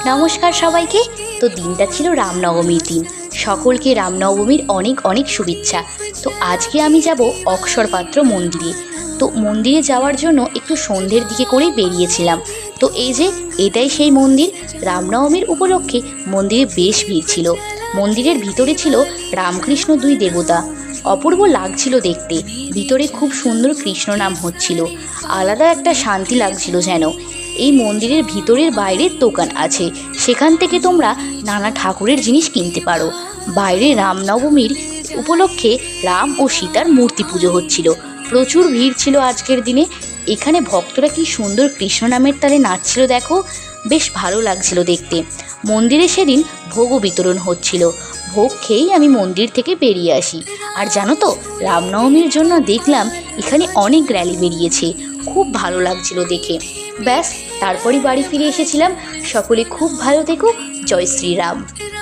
নমস্কার সবাইকে। তো দিনটা ছিল রামনবমীর দিন। সকলকে রামনবমীর অনেক অনেক শুভেচ্ছা। তো আজকে আমি যাব অক্ষরপাত্র মন্দিরে। তো মন্দিরে যাওয়ার জন্য একটু সন্ধ্যের দিকে করেই বেরিয়েছিলাম। তো এই যে এটাই সেই মন্দির। রামনবমীর উপলক্ষে মন্দিরে বেশ ভিড় ছিল। মন্দিরের ভিতরে ছিল রামকৃষ্ণ দুই দেবতা। অপূর্ব লাগছিল দেখতে। ভিতরে খুব সুন্দর কৃষ্ণ নাম হচ্ছিল। আলাদা একটা শান্তি লাগছিল যেন। এই মন্দিরের ভিতরের বাইরের দোকান আছে, সেখান থেকে তোমরা নানা ঠাকুরের জিনিস কিনতে পারো। বাইরে রামনবমীর উপলক্ষে রাম ও সীতার মূর্তি পুজো হচ্ছিল। প্রচুর ভিড় ছিল আজকের দিনে। এখানে ভক্তরা কি সুন্দর কৃষ্ণ নামের তালে নাচছিল দেখো, বেশ ভালো লাগছিল দেখতে। মন্দিরে সেদিন ভোগও বিতরণ হচ্ছিল। ভোগ খেয়েই আমি মন্দির থেকে বেরিয়ে আসি। আর জানো তো, রামনবমীর জন্য দেখলাম এখানে অনেক র্যালি বেরিয়েছে, খুব ভালো লাগছিল দেখে। ব্যাস, তারপরই বাড়ি ফিরে এসেছিলাম। সকলে খুব ভালো থেকো। জয় শ্রীরাম।